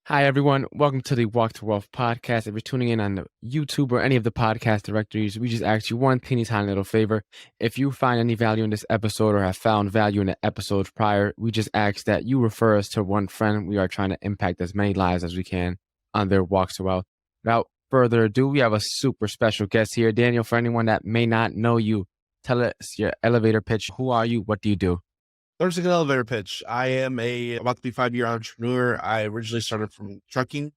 Hi, everyone. Welcome to the Walk to Wealth podcast. If you're tuning in on the YouTube or any of the podcast directories, we just ask you one teeny tiny little favor. If you find any value in this episode or have found value in the episodes prior, we just ask that you refer us to one friend. We are trying to impact as many lives as we can on their walks to wealth. Without further ado, we have a super special guest here. Daniel, for anyone that may not know you, tell us your elevator pitch. Who are you? What do you do? There's an elevator pitch. I am about to be 5-year entrepreneur. I originally started from trucking,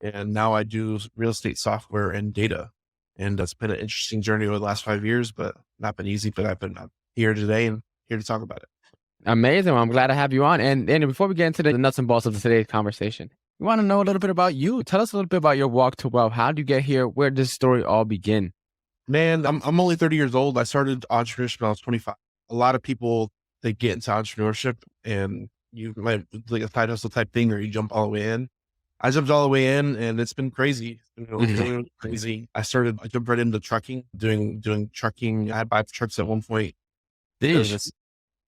and now I do real estate software and data. And it's been an interesting journey over the last 5 years, but not been easy. But I've been here today and here to talk about it. Amazing. Well, I'm glad to have you on. And Daniel, before we get into the nuts and bolts of today's conversation, we want to know a little bit about you. Tell us a little bit about your walk to wealth. How did you get here? Where did this story all begin? Man, I'm only 30 years old. I started entrepreneurship when I was 25. A lot of people, they get into entrepreneurship and you might like a side hustle type thing, or you jump all the way in. I jumped all the way in and it's been crazy. It's been really crazy. I jumped right into trucking, doing trucking. I had 5 trucks at one point. Yeah.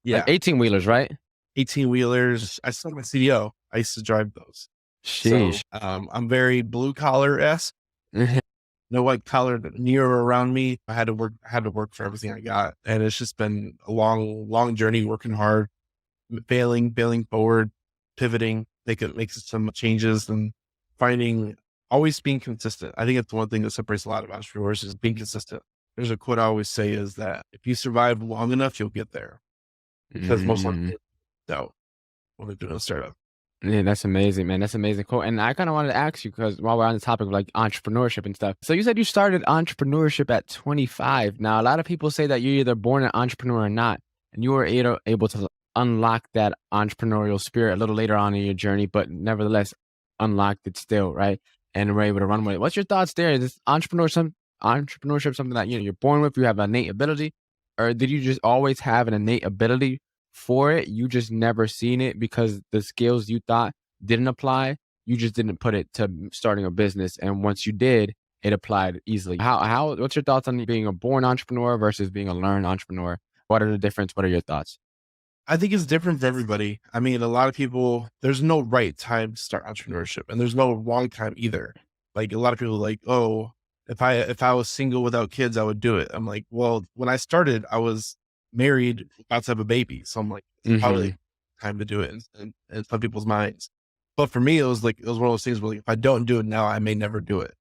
Like 18-wheelers, right? 18-wheelers. I started my CDO. I used to drive those. Sheesh. So, I'm very blue collar-esque. No white collar near or around me. I had to work for everything I got. And it's just been a long journey, working hard, failing forward, pivoting, making some changes and always being consistent. I think it's one thing that separates a lot of entrepreneurs is being consistent. There's a quote I always say is that if you survive long enough, you'll get there. Because most likely don't when they're doing a startup. Yeah, that's amazing, man. That's amazing. Cool. And I kind of wanted to ask you, because while we're on the topic of like entrepreneurship and stuff. So you said you started entrepreneurship at 25. Now, a lot of people say that you're either born an entrepreneur or not. And you were able to unlock that entrepreneurial spirit a little later on in your journey, but nevertheless unlocked it still, right? And were able to run with it. What's your thoughts there? Is this entrepreneurship something that you're born with? You have an innate ability? Or did you just always have an innate ability for it? You just never seen it because the skills you thought didn't apply. You just didn't put it to starting a business. And once you did, it applied easily. What's your thoughts on being a born entrepreneur versus being a learned entrepreneur? What are the difference? What are your thoughts? I think it's different for everybody. I mean, a lot of people, there's no right time to start entrepreneurship and there's no wrong time either. Like a lot of people are like, oh, if I was single without kids, I would do it. I'm like, well, when I started, I was married, about to have a baby. So I'm like, it's probably time to do it in some people's minds. But for me, it was one of those things where like, if I don't do it now, I may never do it.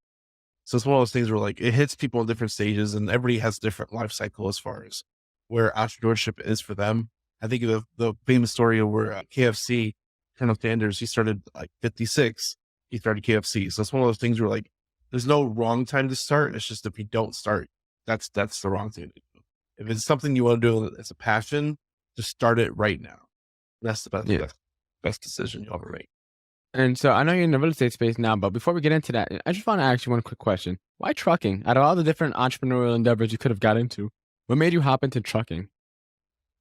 So it's one of those things where like it hits people in different stages and everybody has different life cycle as far as where entrepreneurship is for them. I think of the famous story of where KFC, Colonel Sanders, he started like 56, he started KFC. So it's one of those things where like, there's no wrong time to start. It's just if you don't start, that's the wrong thing to do. If it's something you want to do, it's a passion, just start it right now. That's the best decision you'll ever make. And so I know you're in the real estate space now, but before we get into that, I just want to ask you one quick question. Why trucking? Out of all the different entrepreneurial endeavors you could have got into, what made you hop into trucking?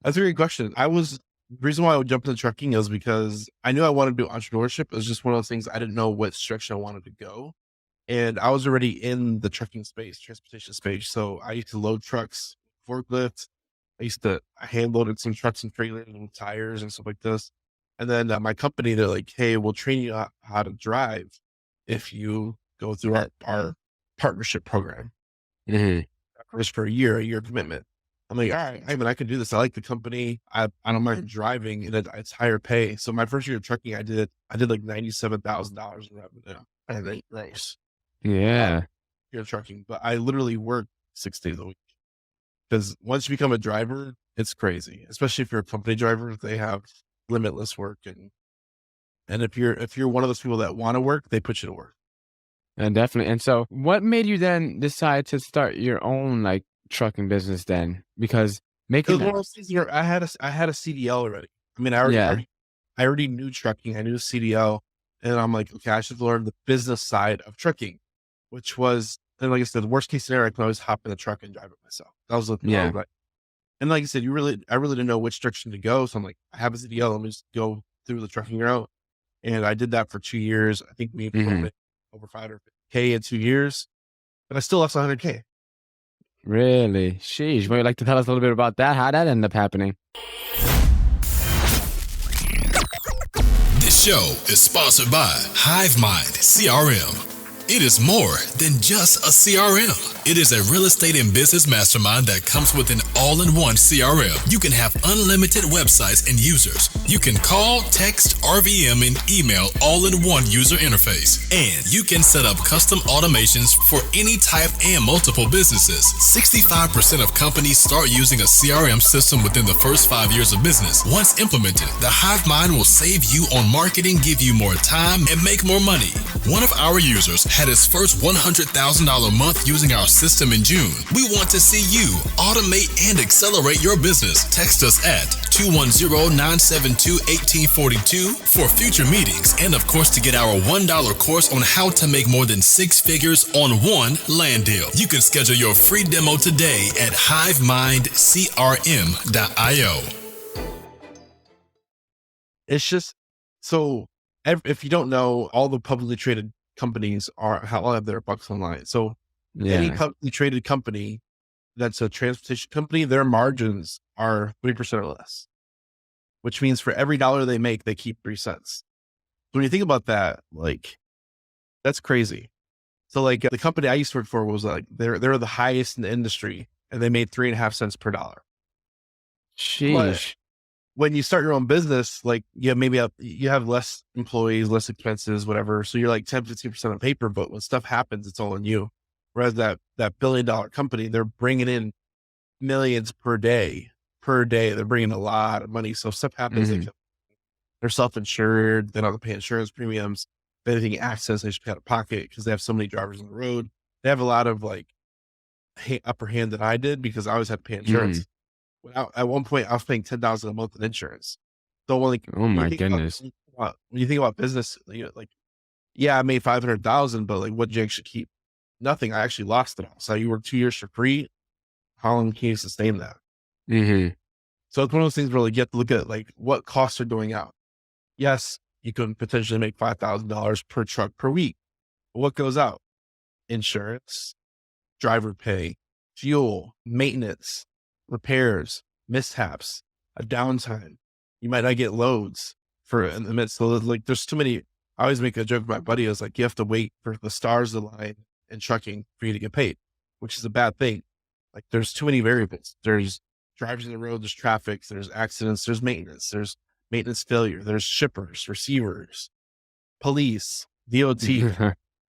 That's a great question. The reason why I would jump into trucking is because I knew I wanted to do entrepreneurship. It was just one of those things I didn't know what direction I wanted to go. And I was already in the trucking space, transportation space. So I used to load trucks, forklifts. I hand loaded some trucks and trailers and tires and stuff like this. And then my company, they're like, hey, we'll train you how to drive if you go through our partnership program. Just for a year commitment. I'm like, all right, I mean, I can do this. I like the company. I don't mind driving and it's higher pay. So my first year of trucking, I did like $97,000 in revenue. I think gross. Yeah. You're trucking, but I literally work 6 days a week because once you become a driver, it's crazy. Especially if you're a company driver, they have limitless work, and if you're one of those people that want to work, they put you to work. And definitely. And so, what made you then decide to start your own like trucking business then? Because making one of those things where I had a CDL already. I mean, I already knew trucking. I knew CDL, and I'm like, okay, I should learn the business side of trucking. Which was, and like I said, the worst case scenario, I can always hop in the truck and drive it myself. That was right. And like I said, I really didn't know which direction to go. So I'm like, I have a CDL, let me just go through the trucking route. And I did that for 2 years. I think we over $500K in 2 years, but I still lost $100K. Really? Sheesh. Would you like to tell us a little bit about that? How that ended up happening? This show is sponsored by HiveMind CRM. It is more than just a CRM. It is a real estate and business mastermind that comes with an all-in-one CRM. You can have unlimited websites and users. You can call, text, RVM, and email all in one user interface. And you can set up custom automations for any type and multiple businesses. 65% of companies start using a CRM system within the first 5 years of business. Once implemented, the HiveMind will save you on marketing, give you more time, and make more money. One of our users had his first $100,000 month using our system in June. We want to see you automate and accelerate your business. Text us at 210-972-1842 for future meetings, and of course to get our $1 course on how to make more than 6 figures on one land deal. You can schedule your free demo today at hivemindcrm.io. It's just so if you don't know, all the publicly traded companies all have their bucks online. So any publicly traded company that's a transportation company, their margins are 3% or less, which means for every dollar they make, they keep 3 cents. So when you think about that, like, that's crazy. So like the company I used to work for was like, they're the highest in the industry and they made 3.5 cents per dollar. Sheesh. But when you start your own business, like you have less employees, less expenses, whatever. So you're like 10-15% on paper, but when stuff happens, it's all on you. Whereas that $1 billion company, they're bringing in millions per day. They're bringing a lot of money. So if stuff happens, they're self-insured. They don't have to pay insurance premiums. If anything accidents, they should pay out of pocket because they have so many drivers on the road. They have a lot of like upper hand than I did because I always had to pay insurance. At one point, I was paying $10,000 a month in insurance. So like, oh my goodness, when you think about business, like, yeah, I made 500,000, but like, what did you actually keep? Nothing. I actually lost it all. So you work 2 years for free. How long can you sustain that? So it's one of those things where like, you have to look at like what costs are going out. Yes, you could potentially make $5,000 per truck per week. But what goes out? Insurance, driver pay, fuel, maintenance, repairs, mishaps, a downtime. You might not get loads in the midst. So like, there's too many. I always make a joke with my buddy. I was like, you have to wait for the stars to align in trucking for you to get paid, which is a bad thing. Like there's too many variables. There's drivers on the road, there's traffic, there's accidents, there's maintenance failure, there's shippers, receivers, police, DOT.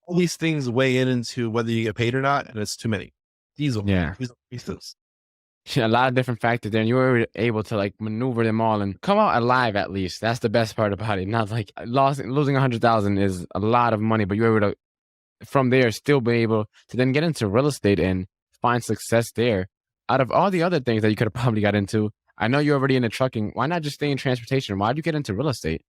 All these things weigh into whether you get paid or not. And it's too many. Diesel. Pieces. A lot of different factors there, and you were able to like maneuver them all and come out alive. At least that's the best part about it. Not like losing 100,000 is a lot of money, but you were able to from there still be able to then get into real estate and find success there. Out of all the other things that you could have probably got into, I know you're already into trucking. Why not just stay in transportation? Why'd you get into real estate?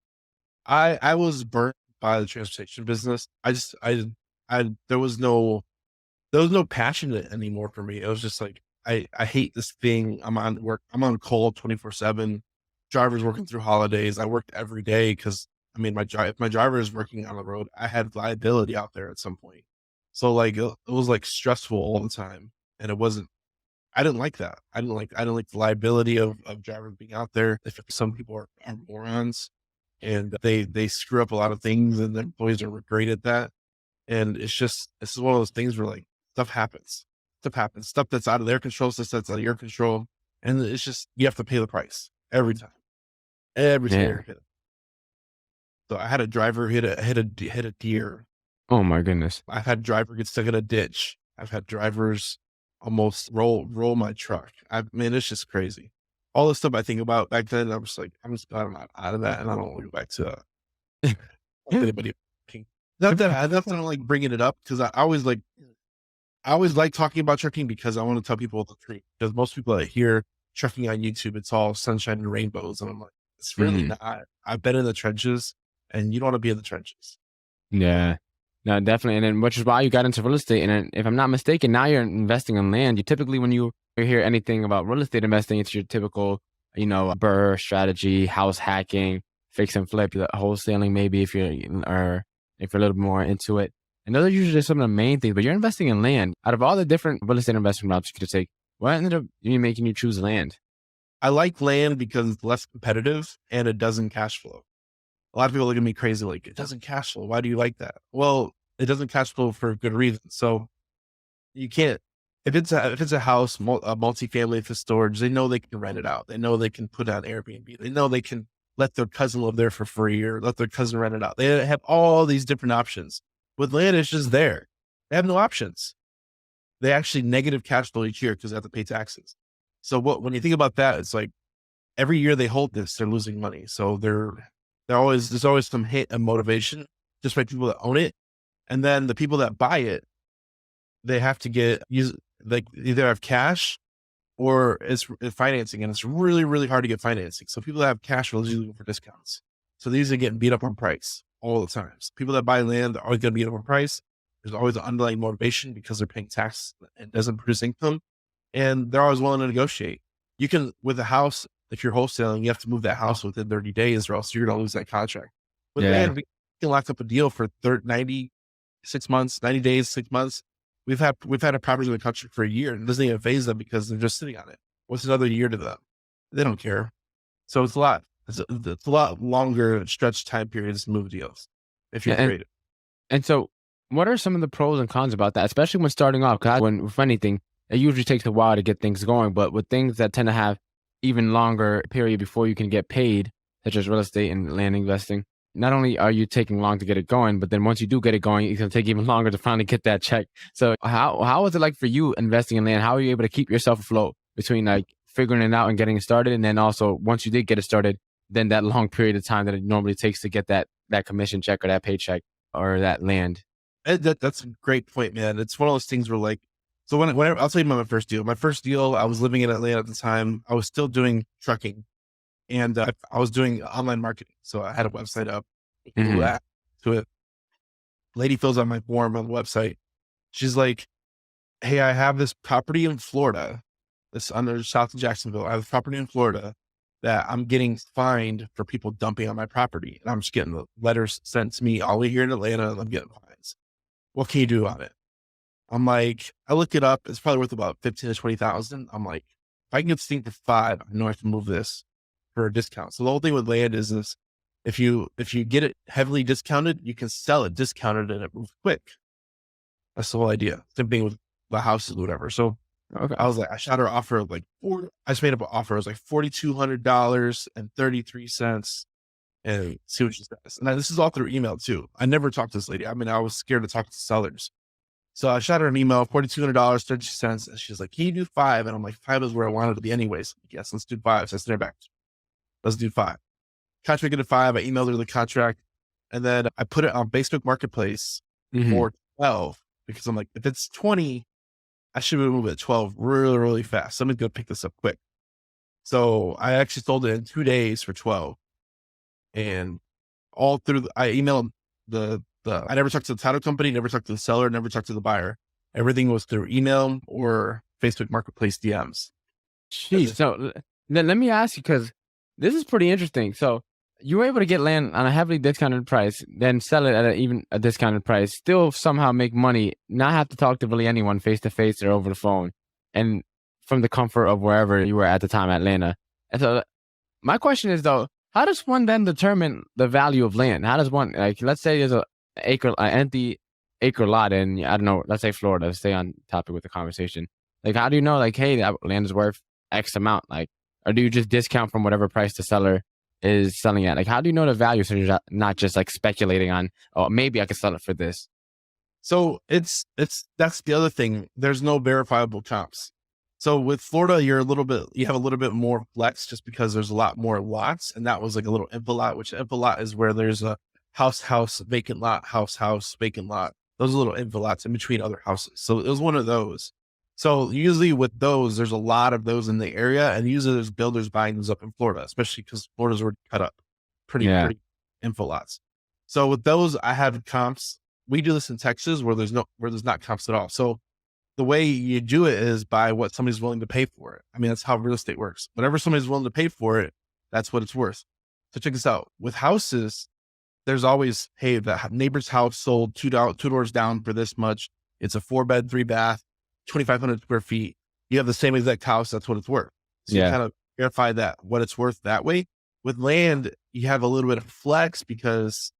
I was burnt by the transportation business. There was no passion anymore for me. It was just like, I hate this thing. I'm on call 24/7. Drivers working through holidays. I worked every day because I mean, if my driver is working on the road, I had liability out there at some point. So like it was like stressful all the time, and it wasn't. I didn't like that. I didn't like the liability of drivers being out there. If some people are morons and they screw up a lot of things, and their employees are great at that. And this is one of those things where like stuff happens. Stuff that's out of their control, stuff that's out of your control. And it's just, you have to pay the price every time. Every time. So I had a driver hit a deer. Oh my goodness. I've had a driver get stuck in a ditch. I've had drivers almost roll my truck. It's just crazy. All the stuff I think about back then, I'm just like, I'm just glad I'm not out of that. And I don't want to go back to anybody. Not that I don't like bringing it up, because I always like talking about trucking because I want to tell people the truth. Because most people that hear trucking on YouTube, it's all sunshine and rainbows. And I'm like, it's really not. I've been in the trenches, and you don't want to be in the trenches. Yeah, no, definitely. And then, which is why you got into real estate. And if I'm not mistaken, now you're investing in land. You typically, when you hear anything about real estate investing, it's your typical, BRRRR strategy, house hacking, fix and flip, wholesaling, maybe if you're a little more into it. And those are usually some of the main things, but you're investing in land. Out of all the different real estate investment routes you could take, what ended up making you choose land? I like land because it's less competitive and it doesn't cash flow. A lot of people look at me crazy, like, it doesn't cash flow. Why do you like that? Well, it doesn't cash flow for a good reason. So you can't, if it's a house, a multifamily, if it's storage, they know they can rent it out. They know they can put it on Airbnb. They know they can let their cousin live there for free or let their cousin rent it out. They have all these different options. With land, it's just there. They have no options. They actually negative cash flow each year because they have to pay taxes. So when you think about that, it's like every year they hold this, they're losing money. So there's always some hit of motivation just by people that own it. And then the people that buy it, they have to either have cash or it's financing, and it's really, really hard to get financing. So people that have cash are usually looking for discounts. So these are getting beat up on price all the time. So people that buy land are always going to beat up on price. There's always an underlying motivation because they're paying tax and doesn't produce income. And they're always willing to negotiate. You can, with a house, if you're wholesaling, you have to move that house within 30 days or else you're going to lose that contract. With land, we can lock up a deal for 96 months, 90 days, 6 months. We've had a property in the country for a year and it doesn't even phase them because they're just sitting on it. What's another year to them? They don't care. So it's a lot longer stretch time periods to move deals if you're creative. And so what are some of the pros and cons about that, especially when starting off? Because with anything, it usually takes a while to get things going, but with things that tend to have even longer period before you can get paid, such as real estate and land investing, not only are you taking long to get it going, but then once you do get it going, it's going to take even longer to finally get that check. So how was it like for you investing in land? How are you able to keep yourself afloat between like figuring it out and getting it started? And then also once you did get it started, then that long period of time that it normally takes to get that commission check or that paycheck or that land? That's a great point, man. It's one of those things where like, so whenever I'll tell you about my first deal. My first deal, I was living in Atlanta at the time. I was still doing trucking and I was doing online marketing. So I had a website up, to it. Lady fills out my form on the website. She's like, hey, I have this property in Florida. This under south of Jacksonville. I have a property in Florida that I'm getting fined for people dumping on my property. And I'm just getting the letters sent to me all the way here in Atlanta and I'm getting fines. What can you do on it? I'm like, I look it up. It's probably worth about 15 to 20,000. I'm like, if I can get this thing for 5, I know I can move this for a discount. So the whole thing with land is this, if you get it heavily discounted, you can sell it discounted and it moves quick. That's the whole idea. Same thing with the houses or whatever. So okay. I was like, I shot her offer of like I just made up an offer. It was like $4,200.33 and see what she says. And this is all through email too. I never talked to this lady. I mean, I was scared to talk to sellers. So I shot her an email, $4,200.30. And she's like, can you do 5? And I'm like, 5 is where I wanted to be anyways. Yes, let's do 5. So I sent her back. Let's do 5. Contract at 5. I emailed her the contract. And then I put it on Facebook Marketplace for 12 because I'm like, if it's 20, I should move it at 12 really, really fast. Somebody's going to pick this up quick. So I actually sold it in 2 days for 12. And all through, I emailed I never talked to the title company, never talked to the seller, never talked to the buyer. Everything was through email or Facebook Marketplace DMs. Jeez. So let me ask you, because this is pretty interesting. So you were able to get land on a heavily discounted price, then sell it at even a discounted price, still somehow make money, not have to talk to really anyone face to face or over the phone, and from the comfort of wherever you were at the time, Atlanta. And so my question is though, how does one then determine the value of land? How does one, like, let's say there's an empty acre lot in, I don't know, let's say Florida, stay on topic with the conversation. Like, how do you know, like, hey, that land is worth X amount? Like, or do you just discount from whatever price the seller is selling at? Like, how do you know the value so you're not just like speculating on, oh, maybe I could sell it for this? So that's the other thing. There's no verifiable comps. So with Florida, you have a little bit more flex just because there's a lot more lots. And that was like a little info lot, which info lot is where there's a house, vacant lot, house, vacant lot. Those are little info lots in between other houses. So it was one of those. So usually with those, there's a lot of those in the area. And usually there's builders buying those up in Florida, especially because Florida's already cut up pretty info lots. So with those, I have comps. We do this in Texas where there's not comps at all. So the way you do it is by what somebody's willing to pay for it. I mean, that's how real estate works. Whatever somebody's willing to pay for it, that's what it's worth. So check this out. With houses, there's always, hey, the neighbor's house sold two doors down for this much. It's a 4-bed, 3-bath, 2,500 square feet. You have the same exact house. That's what it's worth. So you kind of verify that what it's worth that way. With land, you have a little bit of flex because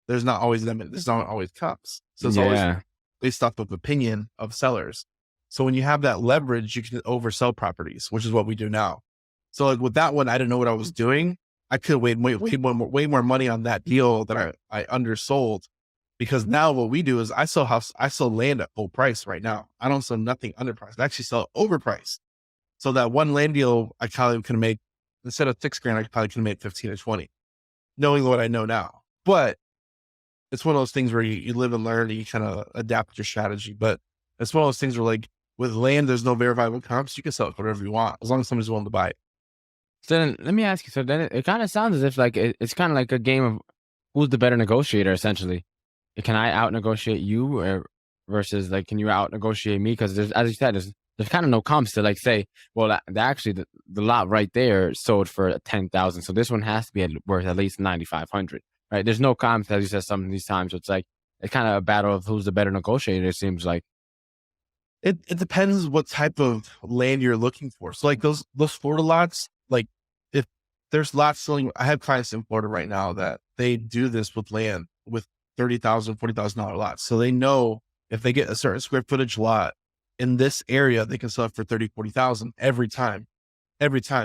there's not always them. There's not always comps. So it's always Yeah. based off of opinion of sellers. So when you have that leverage, you can oversell properties, which is what we do now. So like with that one, I didn't know what I was doing. I could have way more money on that deal that I undersold, because now what we do is I sell land at full price right now. I don't sell nothing underpriced. I actually sell overpriced. So that one land deal, I probably could make, instead of $6,000, I probably could have made 15 or 20, knowing what I know now. But it's one of those things where you live and learn and you kind of adapt your strategy. But it's one of those things where like with land, there's no verifiable comps. You can sell it for whatever you want, as long as somebody's willing to buy it. So then let me ask you, so then it kind of sounds as if like it's kind of like a game of who's the better negotiator, essentially. Can I out negotiate you, or versus like, can you out negotiate me? Because there's, as you said, there's kind of no comps to like say, well, actually the lot right there sold for 10,000. So this one has to be worth at least 9,500, right? There's no comps, as you said, some of these times. So it's like, it's kind of a battle of who's the better negotiator, it seems like. It depends what type of land you're looking for. So like those Florida lots, like if there's lots selling, I have clients in Florida right now that they do this with land with $30,000, $40,000 lots. So they know if they get a certain square footage lot in this area, they can sell it for 30, 40,000 every time.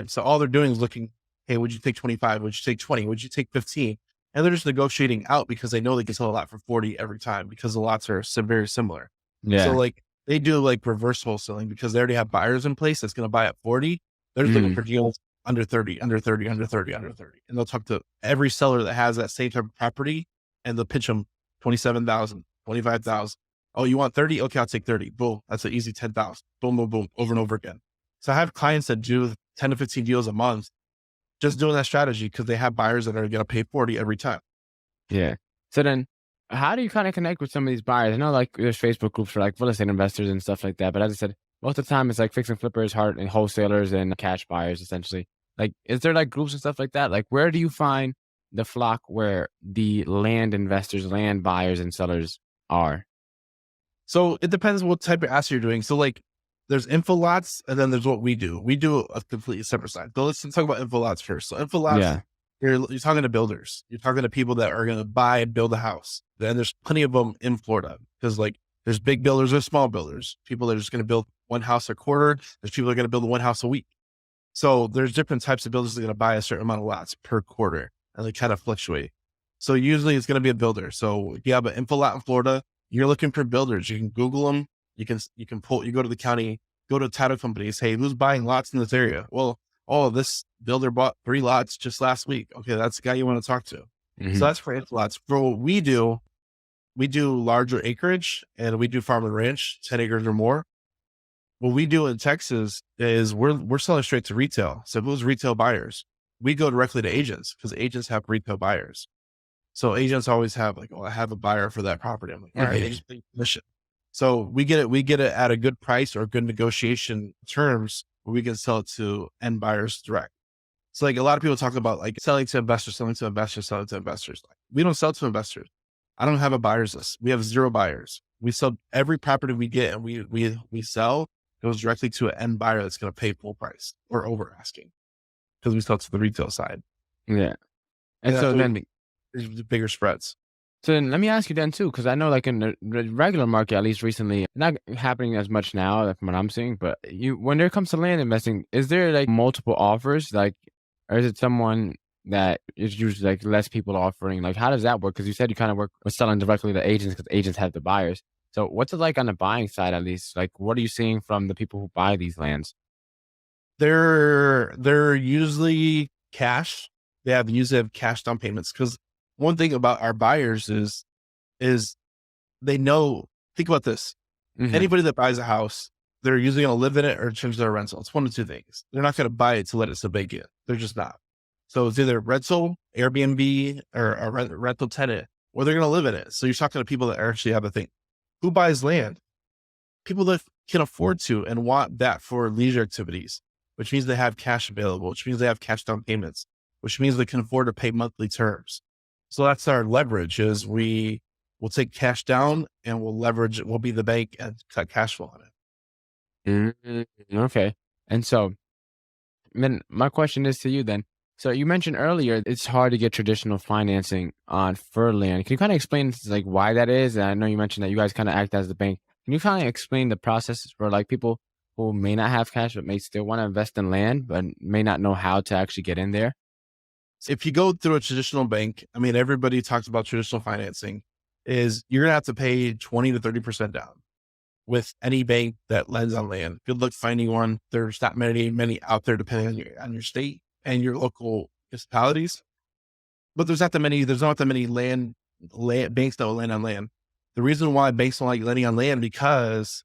So all they're doing is looking, hey, would you take 25? Would you take 20? Would you take 15? And they're just negotiating out because they know they can sell a lot for 40 every time because the lots are very similar. Yeah. So like they do like reverse wholesaling because they already have buyers in place that's going to buy at 40. They're just looking for deals under 30, under 30, under 30, under 30. And they'll talk to every seller that has that same type of property and they'll pitch them 27,000, 25,000. Oh, you want 30? Okay, I'll take 30. Boom. That's an easy 10,000. Boom, boom, boom, over and over again. So I have clients that do 10 to 15 deals a month just doing that strategy because they have buyers that are going to pay 40 every time. Yeah. So then how do you kind of connect with some of these buyers? I know like there's Facebook groups for like real estate investors and stuff like that. But as I said, most of the time it's like fix and flippers, and wholesalers and cash buyers, essentially. Like, is there like groups and stuff like that? Like, where do you find the flock where the land investors, land buyers and sellers are? So it depends what type of asset you're doing. So like there's info lots and then there's what we do. We do a completely separate side. So let's talk about info lots first. So info lots, Yeah. you're talking to builders. You're talking to people that are going to buy and build a house. And there's plenty of them in Florida because like there's big builders, there's small builders, people that are just going to build one house a quarter. There's people that are going to build one house a week. So there's different types of builders that are going to buy a certain amount of lots per quarter and they kind of fluctuate. So usually it's going to be a builder. So if you have an info lot in Florida, you're looking for builders. You can Google them. You can pull, you go to the county, go to title companies. Hey, who's buying lots in this area? Well, oh, this builder bought 3 lots just last week. Okay. That's the guy you want to talk to. So that's for info lots. For what we do larger acreage and we do farm and ranch, 10 acres or more. What we do in Texas is we're selling straight to retail. So if it was retail buyers, we go directly to agents because agents have retail buyers. So agents always have like, oh, I have a buyer for that property. I'm like, all right, agents pay commission. So we get it at a good price or good negotiation terms where we can sell it to end buyers direct. So like a lot of people talk about like selling to investors. Like, we don't sell to investors. I don't have a buyer's list. We have 0 buyers. We sell every property we get and we sell goes directly to an end buyer that's going to pay full price or over asking because we sell to the retail side. Yeah. And so then there's bigger spreads. So then let me ask you then too, because I know like in the regular market, at least recently, not happening as much now from what I'm seeing, but when it comes to land investing, is there like multiple offers? Like, or is it someone that is usually like less people offering? Like, how does that work? Because you said you kind of work with selling directly to agents because agents have the buyers. So what's it like on the buying side, at least? Like, what are you seeing from the people who buy these lands? They're usually cash. They usually have cash down payments because one thing about our buyers is they know, think about this. Anybody that buys a house, they're usually going to live in it or change their rental. It's one of 2 things. They're not going to buy it to let it sit vacant. They're just not. So it's either rental, Airbnb, or a rental tenant, or they're going to live in it. So you're talking to people that actually have a thing. Who buys land? People that can afford to and want that for leisure activities, which means they have cash available, which means they have cash down payments, which means they can afford to pay monthly terms. So that's our leverage is we will take cash down and we'll leverage it. We'll be the bank and cut cash flow on it. Okay. And so then my question is to you then, So you mentioned earlier it's hard to get traditional financing on for land. Can you kind of explain like why that is? And I know you mentioned that you guys kind of act as the bank. Can you kind of explain the process for like people who may not have cash but may still want to invest in land but may not know how to actually get in there? If you go through a traditional bank, I mean, everybody talks about traditional financing, is you're going to have to pay 20 to 30% down with any bank that lends on land. Good luck finding one. There's not many out there depending on your state and your local municipalities. But there's not that many land banks that will lend on land. The reason why banks don't like lending on land because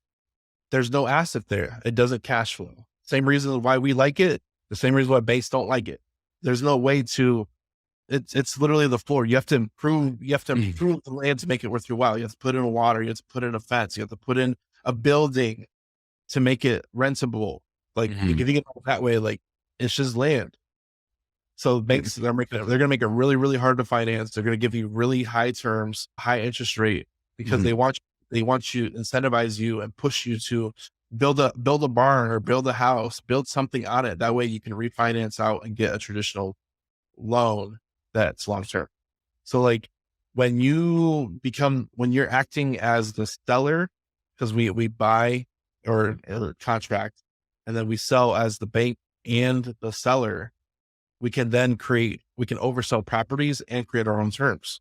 there's no asset there. It doesn't cash flow. Same reason why we like it. The same reason why banks don't like it. There's no way to. It's literally the floor. You have to improve. You have to improve the land to make it worth your while. You have to put in water. You have to put in a fence. You have to put in a building to make it rentable. Like if you think about it that way, like it's just land. So banks, they're going to make it really, really hard to finance. They're going to give you really high terms, high interest rate because they want you, incentivize you and push you to build a barn or build a house, build something on it. That way you can refinance out and get a traditional loan that's long term. So like when you're acting as the seller, because we buy or contract and then we sell as the bank and the seller, we can oversell properties and create our own terms.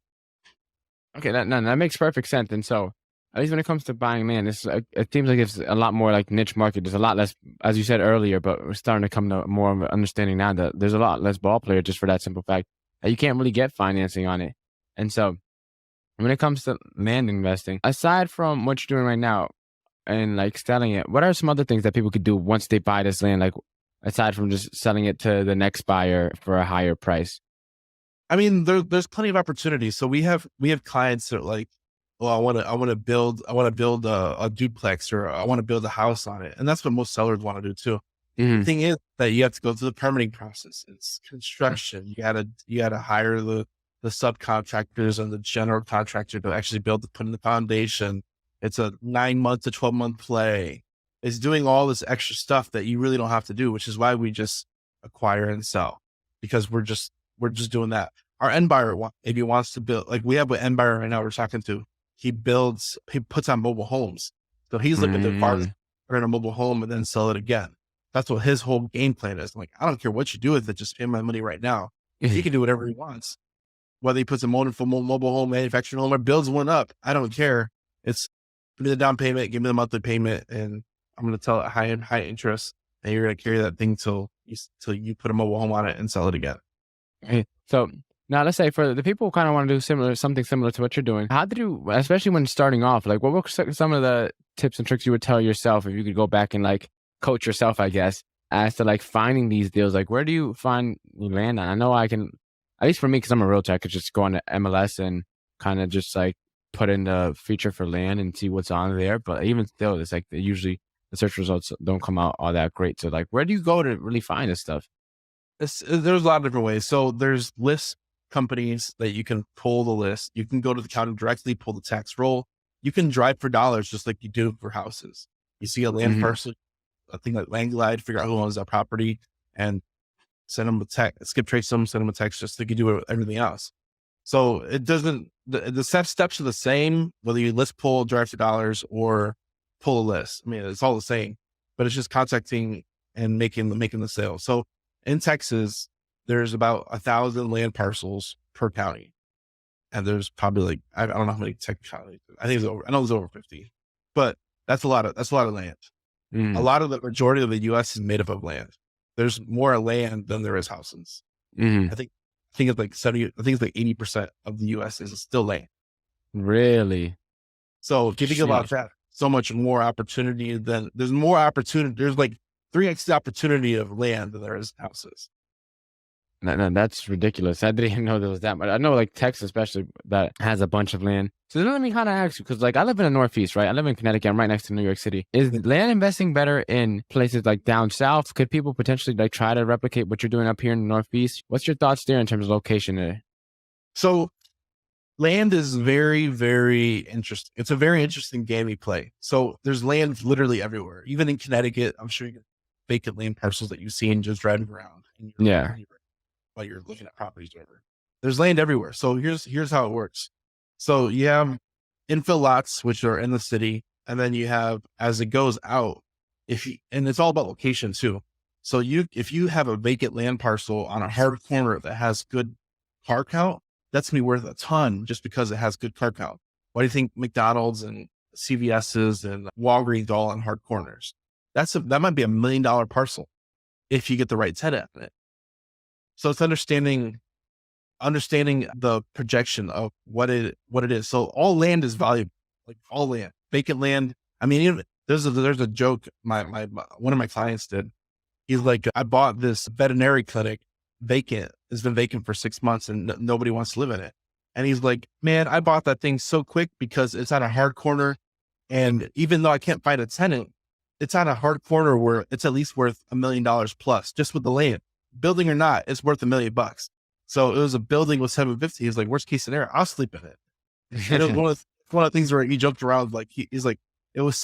Okay, that makes perfect sense. And so, at least when it comes to buying land, it seems like it's a lot more like niche market. There's a lot less, as you said earlier, but we're starting to come to more of an understanding now that there's a lot less ball players just for that simple fact that you can't really get financing on it. And so, when it comes to land investing, aside from what you're doing right now and like selling it, what are some other things that people could do once they buy this land? Like aside from just selling it to the next buyer for a higher price? I mean, there's plenty of opportunities. So we have clients that are like, well, I want to build a duplex or I want to build a house on it. And that's what most sellers want to do too. The thing is that you have to go through the permitting process. It's construction. You gotta hire the subcontractors and the general contractor to actually put in the foundation. It's a 9-month to 12-month play. It's doing all this extra stuff that you really don't have to do, which is why we just acquire and sell, because we're just doing that. Our end buyer maybe wants to build, like we have an end buyer right now we're talking to. He puts on mobile homes. So he's looking to burn a mobile home and then sell it again. That's what his whole game plan is. I'm like, I don't care what you do with it, just pay my money right now. He can do whatever he wants. Whether he puts a mobile home, manufactured home, or builds one up, I don't care. It's give me the down payment, give me the monthly payment, and I'm going to tell it high interest, and you're going to carry that thing till you put a mobile home on it and sell it again. Okay. So now let's say for the people who kind of want to do something similar to what you're doing, how did you, especially when starting off, like what were some of the tips and tricks you would tell yourself if you could go back and like coach yourself, I guess, as to like finding these deals? Like where do you find land on? I know I can, at least for me, because I'm a realtor, I could just go on to MLS and kind of just like put in the feature for land and see what's on there. But even still, it's like usually the search results don't come out all that great. So like, where do you go to really find this stuff? There's a lot of different ways. So there's list companies that you can pull the list. You can go to the county directly, pull the tax roll. You can drive for dollars just like you do for houses. You see a land parcel, a thing like Land Glide, figure out who owns that property and send them a text, skip trace them, send them a text just like you do with everything else. So it doesn't, the steps are the same, whether you list pull, drive to dollars, or pull a list. I mean, it's all the same, but it's just contacting and making the sale. So in Texas, there's about 1,000 land parcels per county. And there's probably like, I don't know how many Texas counties. I know there's over 50, but that's a lot of land. A lot of the majority of the U.S. is made up of land. There's more land than there is houses. I think it's like 80% of the U.S. is still land. Really? So if you think about that, so much more opportunity there's more opportunity. There's like 3x the opportunity of land than there is houses. No, that's ridiculous. I didn't even know there was that much. I know like Texas, especially, that has a bunch of land. So let me kind of ask you, because like I live in the Northeast, right? I live in Connecticut. I'm right next to New York City. Is land investing better in places like down south? Could people potentially like try to replicate what you're doing up here in the Northeast? What's your thoughts there in terms of location there? So land is very, very interesting. It's a very interesting game we play. So there's land literally everywhere. Even in Connecticut, I'm sure you get vacant land parcels that you've seen just driving around. while you're looking at properties or whatever. There's land everywhere. So here's how it works. So you have infill lots, which are in the city, and then you have, as it goes out, and it's all about location too. So if you have a vacant land parcel on a hard corner that has good car count, that's gonna be worth a ton just because it has good car count. Why do you think McDonald's and CVS's and Walgreens all on hard corners? That might be $1 million parcel if you get the right tenant on it. So it's understanding the projection of what it is. So all land is valuable, like all land, vacant land. I mean, even, there's a joke my one of my clients did. He's like, I bought this veterinary clinic vacant. It's been vacant for 6 months and nobody wants to live in it. And he's like, man, I bought that thing so quick because it's on a hard corner. And even though I can't find a tenant, it's on a hard corner where it's at least worth $1 million plus just with the land. Building or not, it's worth $1 million. So it was a building with 750. He's like, worst case scenario, I'll sleep in it. And it was one of the things where he joked around, like he's like, it was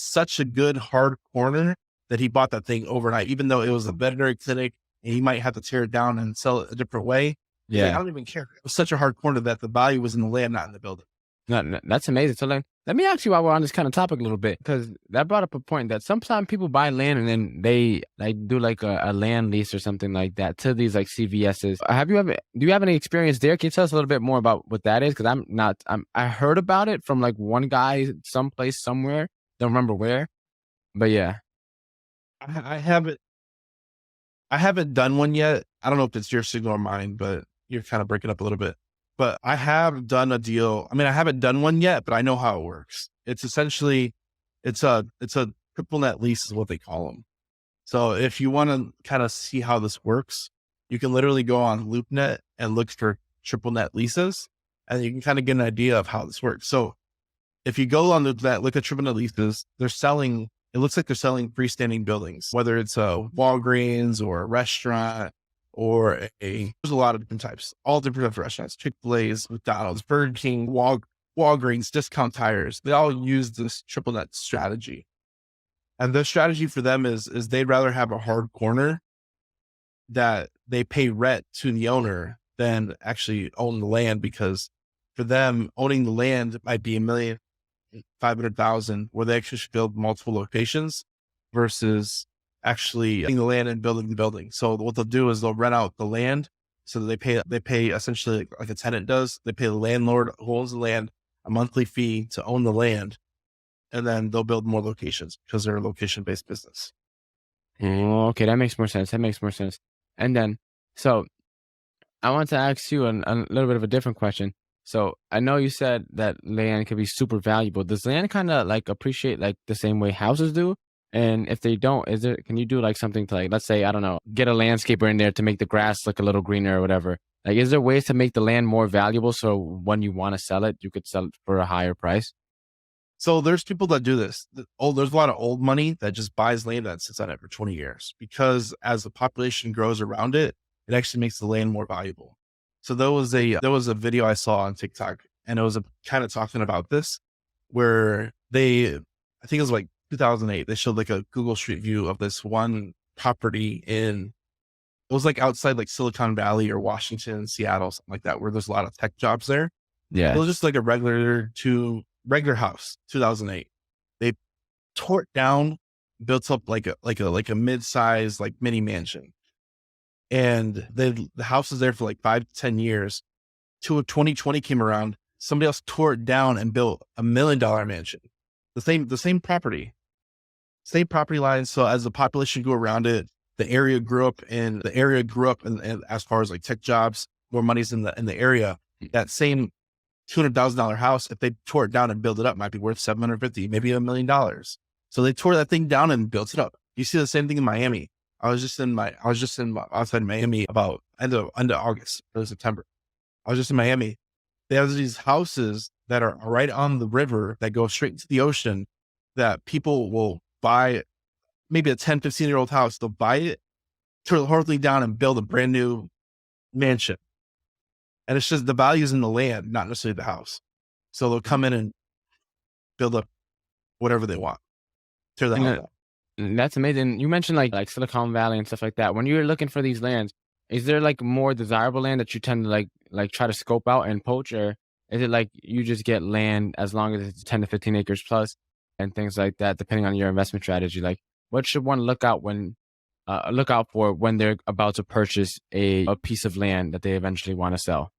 such a good hard corner that he bought that thing overnight, even though it was a veterinary clinic and he might have to tear it down and sell it a different way. He's like, I don't even care. It was such a hard corner that the value was in the land, not in the building. No, that's amazing. So then, let me ask you while we're on this kind of topic a little bit, because that brought up a point that sometimes people buy land and then they like do like a land lease or something like that to these like CVS's. Do you have any experience there? Can you tell us a little bit more about what that is? Because I heard about it from like one guy someplace somewhere. Don't remember where, but yeah. I haven't done one yet. I don't know if it's your signal or mine, but you're kind of breaking up a little bit. But I have done a deal. I mean, I haven't done one yet, but I know how it works. It's essentially, it's a triple net lease is what they call them. So if you want to kind of see how this works, you can literally go on LoopNet and look for triple net leases, and you can kind of get an idea of how this works. So if you go on LoopNet, look at triple net leases, it looks like they're selling freestanding buildings, whether it's a Walgreens or a restaurant or there's a lot of different types, all different types of restaurants, Chick-fil-A's, McDonald's, Burger King, Walgreens, Discount Tires. They all use this triple net strategy. And the strategy for them is they'd rather have a hard corner that they pay rent to the owner than actually own the land, because for them, owning the land might be $1,500,000 where they actually should build multiple locations versus actually owning the land and building the building. So what they'll do is they'll rent out the land. So they pay essentially like a tenant does. They pay the landlord who owns the land a monthly fee to own the land. And then they'll build more locations because they're a location-based business. Oh, okay, that makes more sense. And then, so I want to ask you a little bit of a different question. So I know you said that land can be super valuable. Does land kind of like appreciate like the same way houses do? And if they don't, can you do like something to like, let's say, I don't know, get a landscaper in there to make the grass look a little greener or whatever? Like, is there ways to make the land more valuable so when you want to sell it, you could sell it for a higher price? So there's people that do this. There's a lot of old money that just buys land that sits on it for 20 years because as the population grows around it, it actually makes the land more valuable. So there was a video I saw on TikTok, and it was kind of talking about this, where I think it was like 2008. They showed like a Google Street View of this one property it was like outside like Silicon Valley or Washington, Seattle, something like that, where there's a lot of tech jobs there. Yeah. It was just like a regular house, 2008. They tore it down, built up like a mid-size like mini mansion. And the house was there for like 5 to 10 years. 2020 came around. Somebody else tore it down and built $1 million mansion. The same property line. So as the population grew around it, the area grew up and as far as like tech jobs, more money's in the area. That same $200,000 house, if they tore it down and built it up, might be worth $750,000, maybe $1 million. So they tore that thing down and built it up. You see the same thing in Miami. I was just outside Miami about end of August, early September. I was just in Miami. They have these houses that are right on the river that go straight into the ocean that people will buy, maybe a 10, 15-year-old house. They'll buy it, tear the whole thing down and build a brand new mansion. And it's just the value's in the land, not necessarily the house. So they'll come in and build up whatever they want. Tear the house down. That's amazing. You mentioned like Silicon Valley and stuff like that. When you're looking for these lands, Is there like more desirable land that you tend to like try to scope out and poach, or is it like you just get land as long as it's 10 to 15 acres plus and things like that, depending on your investment strategy? Like, what should one look out for when they're about to purchase a piece of land that they eventually want to sell?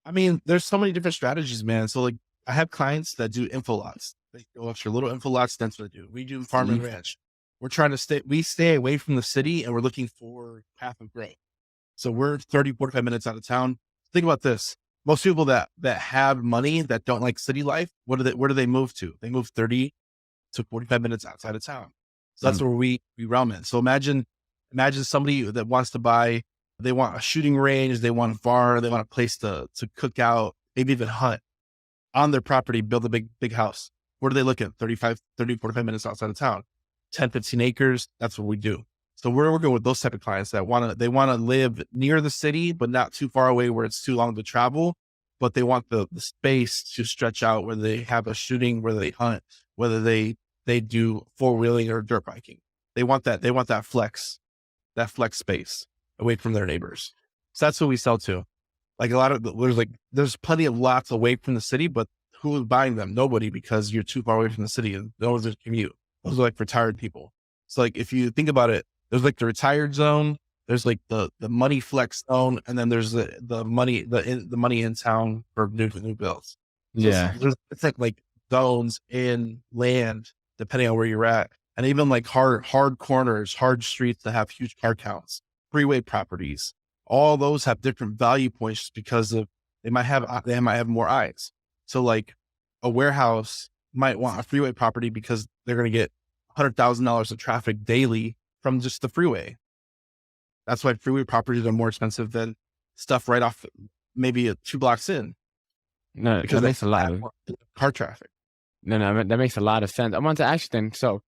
I mean, there's so many different strategies, man. So like I have clients that do info lots. They go after little info lots. That's what I do. We do farm and ranch. We're trying to we stay away from the city and we're looking for path of growth. So we're 30, 45 minutes out of town. Think about this. Most people that have money that don't like city life, where do they move to? They move 30 to 45 minutes outside of town. So that's where we realm in. So imagine somebody that wants to buy, they want a shooting range, they want a bar, they want a place to cook out, maybe even hunt on their property, build a big house. Where do they look at? 30, 45 minutes outside of town, 10, 15 acres. That's what we do. So we're working with those type of clients that want to live near the city, but not too far away where it's too long to travel, but they want the space to stretch out where they have a shooting, where they hunt, whether they do four-wheeling or dirt biking. They want that flex space away from their neighbors. So that's what we sell to. Like there's plenty of lots away from the city, but who's buying them? Nobody, because you're too far away from the city and those are commute. Those are like retired people. So like, if you think about it, there's like the retired zone, there's like the money flex zone, and then there's the money in town for new builds. So Yeah. it's like zones in land, depending on where you're at. And even like hard corners, hard streets that have huge car counts, freeway properties, all those have different value points because they might have more eyes. So like a warehouse might want a freeway property because they're going to get $100,000 of traffic daily from just the freeway. That's why freeway properties are more expensive than stuff right off maybe 2 blocks in. No, Because that makes a lot of car traffic. no, that makes a lot of sense. I want to ask you then, so,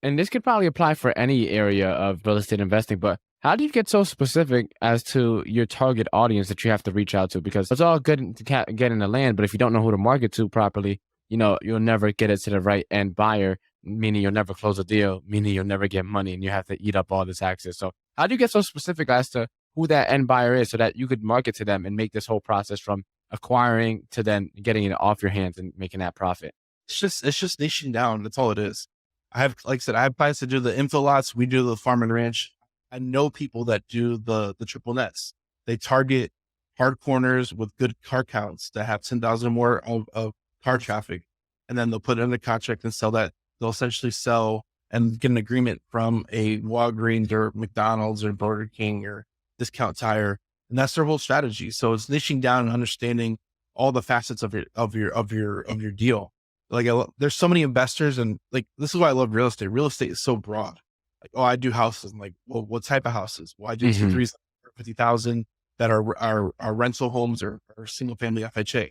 and this could probably apply for any area of real estate investing, but how do you get so specific as to your target audience that you have to reach out to? Because it's all good to get in the land, but if you don't know who to market to properly, you'll never get it to the right end buyer, meaning you'll never close a deal, meaning you'll never get money and you have to eat up all the taxes. So how do you get so specific as to who that end buyer is so that you could market to them and make this whole process from acquiring to then getting it off your hands and making that profit? It's just niching down. That's all it is. Like I said, I have clients that do the info lots. We do the farm and ranch. I know people that do the triple nets. They target hard corners with good car counts that have 10,000 or more of car traffic. And then they'll put it under contract and sell that. They'll essentially sell and get an agreement from a Walgreens or McDonald's or Burger King or Discount Tire. And that's their whole strategy. So it's niching down and understanding all the facets of your deal. Like there's so many investors, and like, this is why I love real estate. Real estate is so broad. Like, oh, I do houses. I'm like, well, what type of houses? Well, I do 350,000 that are rental homes or single family FHA.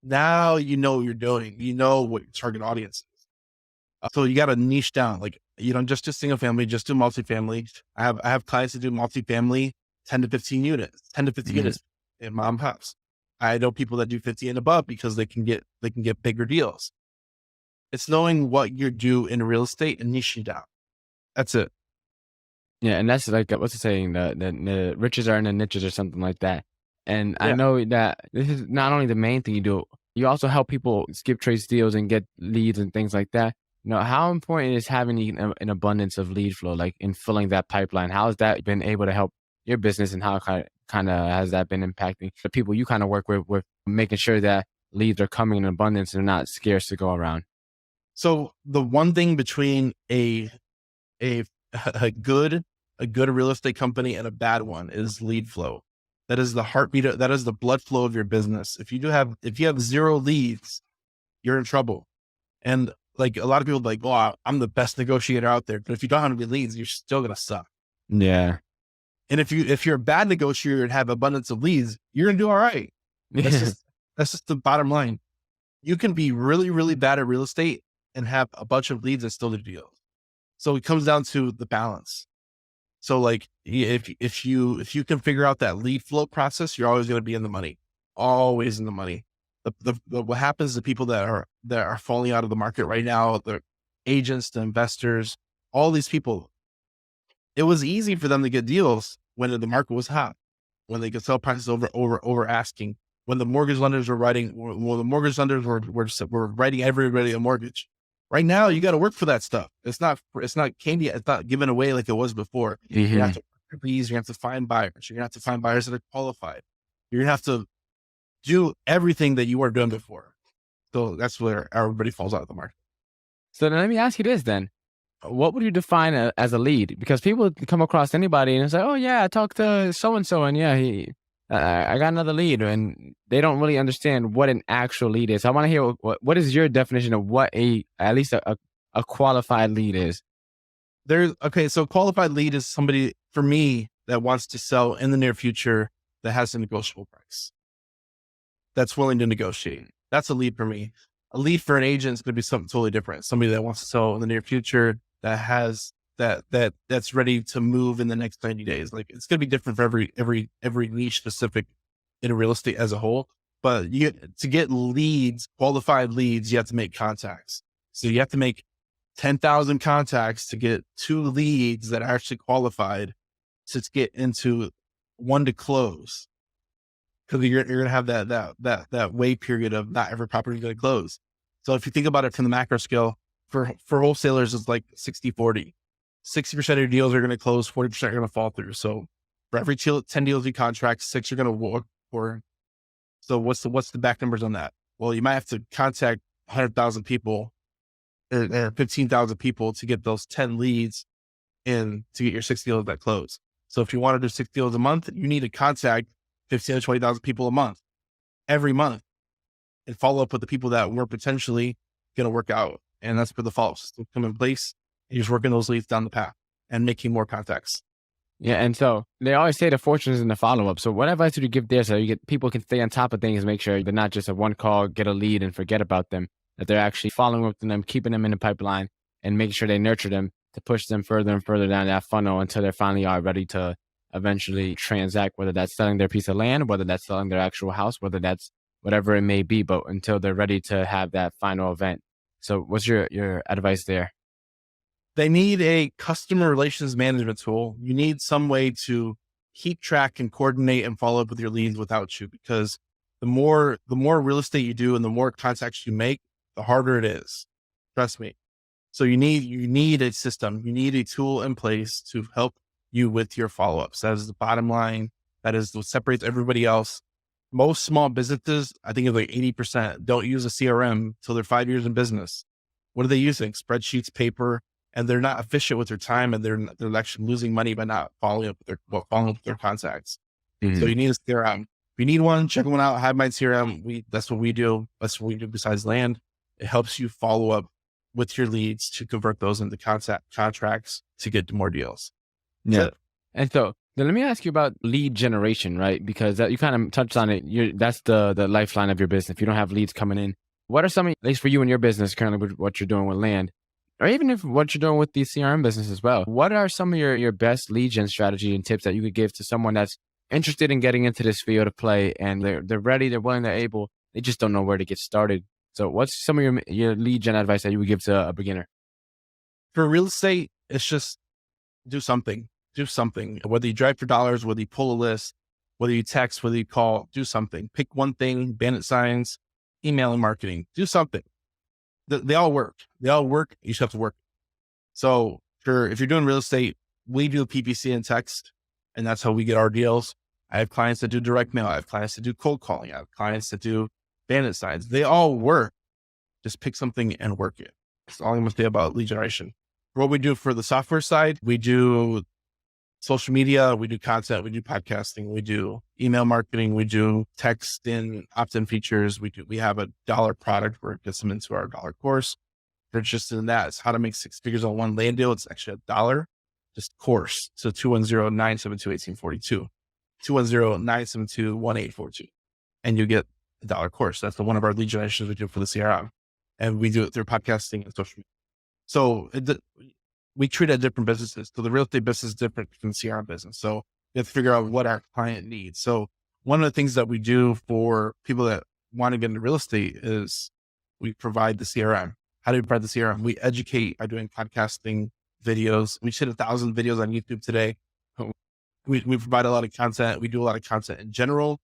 Now you know what you're doing. You know what your target audience is. So you got to niche down. Like, you don't just do single family, just do multifamily. I have clients that do multifamily, 10 to 15 units, 10 to 15 units in mom's house. I know people that do 50 and above because they can get bigger deals. It's knowing what you do in real estate and niching down. That's it. Yeah, and that's like, what's the saying? The riches are in the niches or something like that. And I know that this is not only the main thing you do, you also help people skip trace deals and get leads and things like that. How important is having an abundance of lead flow, like in filling that pipeline? How has that been able to help your business, and how kind of has that been impacting the people you kind of work with making sure that leads are coming in abundance and not scarce to go around? So the one thing between a good real estate company and a bad one is lead flow. That is the heartbeat. That is the blood flow of your business. If you have 0 leads, you're in trouble. And like, a lot of people are like, oh, I'm the best negotiator out there. But if you don't have any leads, you're still going to suck. Yeah. And if you're a bad negotiator and have abundance of leads, you're going to do all right. That's just the bottom line. You can be really, really bad at real estate and have a bunch of leads and still do deals. So it comes down to the balance. So like, if you can figure out that lead flow process, you're always going to be in the money, always in the money. What happens to people that are falling out of the market right now, the agents, the investors, all these people, it was easy for them to get deals when the market was hot, when they could sell prices over asking, when the mortgage lenders were writing, when the mortgage lenders were writing everybody a mortgage. Right now, you got to work for that stuff. It's not candy. It's not given away like it was before. Mm-hmm. You have to work for these. You have to find buyers. You're gonna have to find buyers that are qualified. You're gonna have to do everything that you weren't doing before. So that's where everybody falls out of the market. So then let me ask you this then. What would you define as a lead? Because people come across anybody and it's like, oh yeah, I talked to so-and-so and yeah, I got another lead, and they don't really understand what an actual lead is. I want to hear what is your definition of what at least a qualified lead is? So qualified lead is somebody, for me, that wants to sell in the near future that has a negotiable price, that's willing to negotiate. That's a lead for me. A lead for an agent is going to be something totally different. Somebody that wants to sell in the near future that has that's ready to move in the next 90 days. Like, it's going to be different for every niche specific in real estate as a whole. But to get leads, qualified leads, you have to make contacts. So you have to make 10,000 contacts to get 2 leads that are actually qualified to get into one to close. Because you're going to have that wait period of not every property is going to close. So if you think about it from the macro scale, for wholesalers, it's like 60-40. 60% of your deals are going to close, 40% are going to fall through. So for every 10 deals you contract, 6 are going to work for. So what's the back numbers on that? Well, you might have to contact 100,000 people or 15,000 people to get those 10 leads and to get your 6 deals that close. So if you want to do 6 deals a month, you need to contact 15,000 to 20,000 people a month, every month, and follow up with the people that were potentially going to work out. And that's where the follow-ups come in place. You're just working those leads down the path and making more contacts. Yeah, and so they always say the fortune is in the follow-up. So what advice would you give there so people can stay on top of things, make sure they're not just a one call, get a lead and forget about them, that they're actually following up with them, keeping them in the pipeline, and making sure they nurture them to push them further and further down that funnel until they finally are ready to eventually transact, whether that's selling their piece of land, whether that's selling their actual house, whether that's whatever it may be, but until they're ready to have that final event. So what's your advice there? They need a customer relations management tool. You need some way to keep track and coordinate and follow up with your leads without you, because the more real estate you do and the more contacts you make, the harder it is. Trust me. So you need a system. You need a tool in place to help you with your follow-ups. That is the bottom line. That is what separates everybody else. Most small businesses, I think it's like 80%, don't use a CRM till they're 5 years in business. What are they using? Spreadsheets, paper, and they're not efficient with their time, and they're actually losing money by not following up with their contacts. Mm-hmm. So you need a CRM. If you need one, check one out. Hive Mind CRM. That's what we do. That's what we do besides land. It helps you follow up with your leads to convert those into contracts to get more deals. Yeah. And so then let me ask you about lead generation, right? Because you kind of touched on it. That's the lifeline of your business. If you don't have leads coming in, what are some, at least for you and your business currently with what you're doing with land, or even if what you're doing with the CRM business as well, what are some of your best lead gen strategy and tips that you could give to someone that's interested in getting into this field of play and they're ready, they're willing, they're able, they just don't know where to get started? So what's some of your lead gen advice that you would give to a beginner? For real estate, it's just do something. Do something. Whether you drive for dollars, whether you pull a list, whether you text, whether you call, do something. Pick one thing, bandit signs, email and marketing. Do something. They all work. They all work. You just have to work. So if you're doing real estate, we do PPC and text, and that's how we get our deals. I have clients that do direct mail. I have clients that do cold calling. I have clients that do bandit signs. They all work. Just pick something and work it. That's all I'm going to say about lead generation. What we do for the software side, we do social media, we do content, we do podcasting, we do email marketing, we do text in opt-in features. We have a $1 product where it gets them into our $1 course. If you're interested in that, it's how to make 6 figures on one land deal. It's actually $1, just course. So 210-972-1842, 210-972-1842. And you get the $1 course. That's one of our lead generations we do for the CRM. And we do it through podcasting and social media. So we treat it as different businesses. So the real estate business is different from the CRM business. So you have to figure out what our client needs. So one of the things that we do for people that want to get into real estate is we provide the CRM. How do we provide the CRM? We educate by doing podcasting videos. We should 1,000 videos on YouTube today. we provide a lot of content. We do a lot of content in general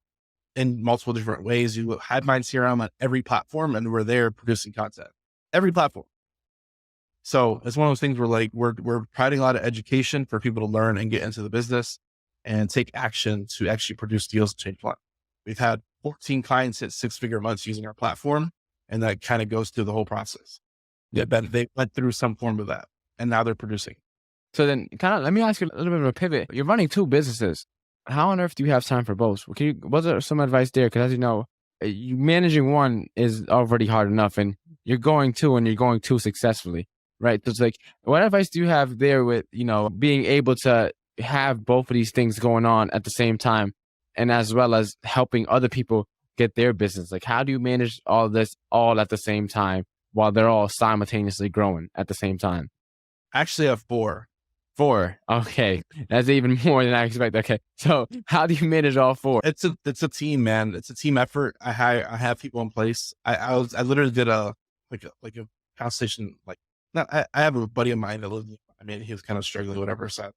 in multiple different ways. You have Mind CRM on every platform, and we're there producing content, every platform. So it's one of those things where like we're providing a lot of education for people to learn and get into the business and take action to actually produce deals and change lives. We've had 14 clients hit 6-figure months using our platform, and that kind of goes through the whole process. Yeah, they went through some form of that, and now they're producing. So then kind of let me ask you a little bit of a pivot. You're running 2 businesses. How on earth do you have time for both? Was there some advice there? Because as you know, you managing one is already hard enough, and you're going 2 and you're going 2 successfully, right? So it's like, what advice do you have there with, being able to have both of these things going on at the same time, and as well as helping other people get their business? Like, how do you manage all this all at the same time while they're all simultaneously growing at the same time? I actually have 4. 4. Okay. That's even more than I expect. Okay. So how do you manage all 4? It's a team, man. It's a team effort. I have people in place. I literally did a conversation. I have a buddy of mine that lives, he was kind of struggling, whatever. So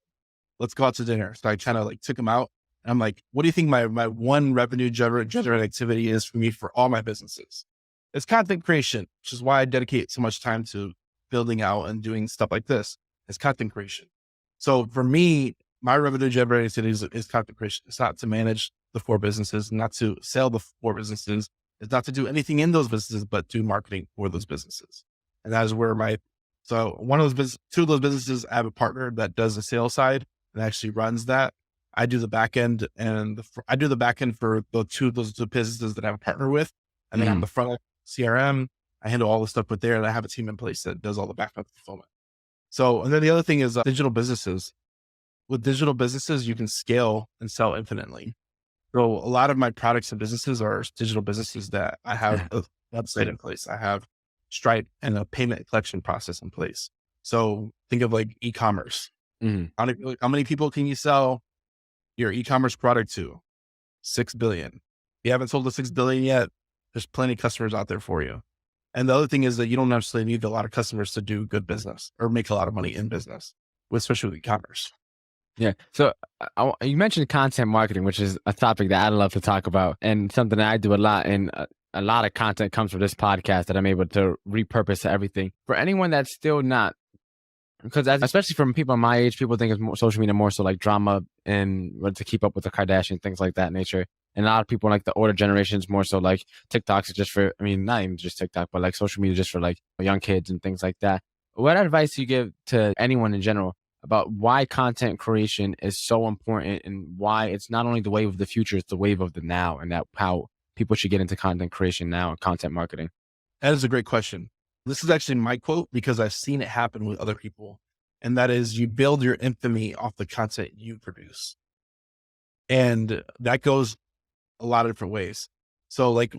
let's go out to dinner. So I kind of took him out, and I'm like, what do you think my one revenue generating activity is for me for all my businesses? It's content creation, which is why I dedicate so much time to building out and doing stuff like this. It's content creation. So for me, my revenue generating activity is content creation. It's not to manage the 4 businesses, not to sell the 4 businesses. It's not to do anything in those businesses, but do marketing for those businesses. And that is where 2 of those businesses, I have a partner that does the sales side and actually runs that. I do the back end, and I do the back end for those 2 businesses that I have a partner with. And then on the front end, CRM, I handle all the stuff with there, and I have a team in place that does all the back end fulfillment. So, and then the other thing is digital businesses. With digital businesses, you can scale and sell infinitely. So a lot of my products and businesses are digital businesses that I have a website in place. I have Stripe and a payment collection process in place. So think of like e-commerce. How many people can you sell your e-commerce product to? 6 billion. If you haven't sold to 6 billion yet, there's plenty of customers out there for you. And the other thing is that you don't necessarily need a lot of customers to do good business or make a lot of money in business, especially with e-commerce. Yeah. So you mentioned content marketing, which is a topic that I love to talk about, and something that I do a lot. And a lot of content comes from this podcast that I'm able to repurpose to everything. For anyone that's still not, because especially from people my age, people think it's more social media, more so like drama and to keep up with the Kardashians, things like that nature. And a lot of people like the older generations more so like TikToks just for, not even just TikTok, but like social media just for like young kids and things like that. What advice do you give to anyone in general about why content creation is so important and why it's not only the wave of the future, it's the wave of the now, and that how people should get into content creation now and content marketing? That is a great question. This is actually my quote because I've seen it happen with other people. And that is, you build your infamy off the content you produce. And that goes a lot of different ways. So like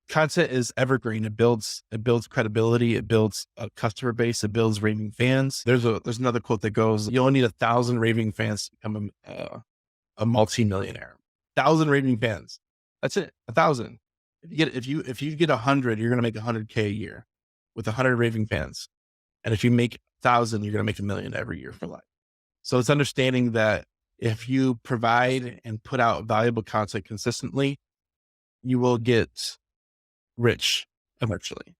content is evergreen. It builds credibility. It builds a customer base. It builds raving fans. There's another quote that goes, you only need 1,000 raving fans to become a multi-millionaire. 1,000 raving fans. That's it. 1,000. If you get 100, you're going to make 100K a year with 100 raving fans. And if you make 1,000, you're going to make $1 million every year for life. So it's understanding that if you provide and put out valuable content consistently, you will get rich eventually.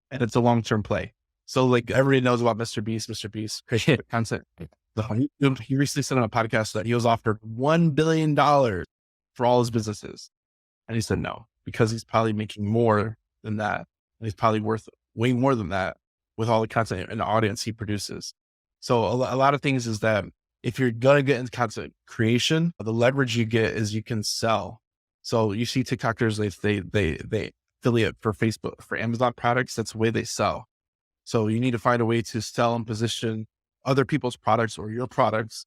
And it's a long-term play. So like everybody knows about Mr. Beast creating content. He recently said on a podcast that he was offered $1 billion for all his businesses. And he said no, because he's probably making more than that. And he's probably worth way more than that with all the content and the audience he produces. So a lot of things is that if you're going to get into content creation, the leverage you get is you can sell. So you see TikTokers, they affiliate for Facebook, for Amazon products. That's the way they sell. So you need to find a way to sell and position other people's products or your products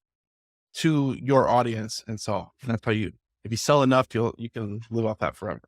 to your audience. And so that's how if you sell enough, you can live off that forever.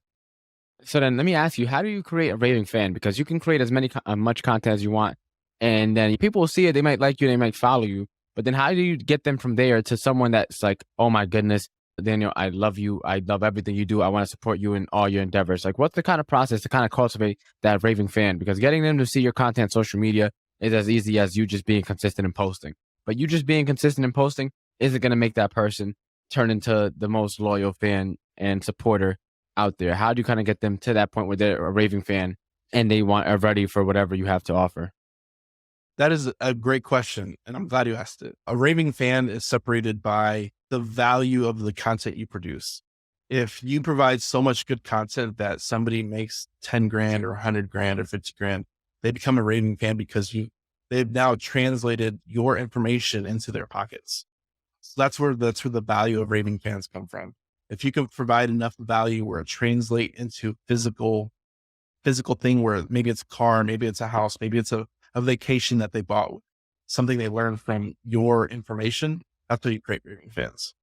So then let me ask you, how do you create a raving fan? Because you can create as much content as you want, and then people will see it. They might like you. They might follow you. But then how do you get them from there to someone that's like, oh my goodness, Daniel, I love you. I love everything you do. I want to support you in all your endeavors. Like, what's the kind of process to kind of cultivate that raving fan? Because getting them to see your content on social media is as easy as you just being consistent in posting. But you just being consistent in posting is it going to make that person turn into the most loyal fan and supporter out there? How do you kind of get them to that point where they're a raving fan and they are ready for whatever you have to offer? That is a great question, and I'm glad you asked it. A raving fan is separated by the value of the content you produce. If you provide so much good content that somebody makes 10 grand or 100 grand or 50 grand, they become a raving fan because they've now translated your information into their pockets. So that's where the value of raving fans come from. If you can provide enough value where it translates into physical thing, where maybe it's a car, maybe it's a house, maybe it's a vacation that they bought, something they learned from your information, that's how you create raving fans.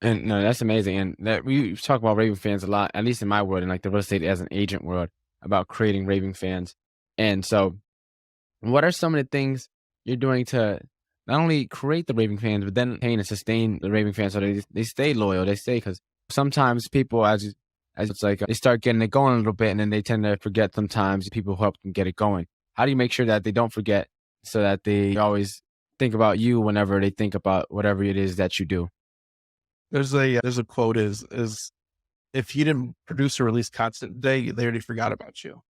And no, that's amazing. And that we talk about raving fans a lot, at least in my world, and like the real estate as an agent world, about creating raving fans. And so what are some of the things you're doing to not only create the raving fans, but then maintain and sustain the raving fans so they stay loyal, they stay, because sometimes people, as it's like, they start getting it going a little bit and then they tend to forget sometimes people who help them get it going. How do you make sure that they don't forget so that they always think about you whenever they think about whatever it is that you do? There's a quote is if you didn't produce or release content today, they already forgot about you.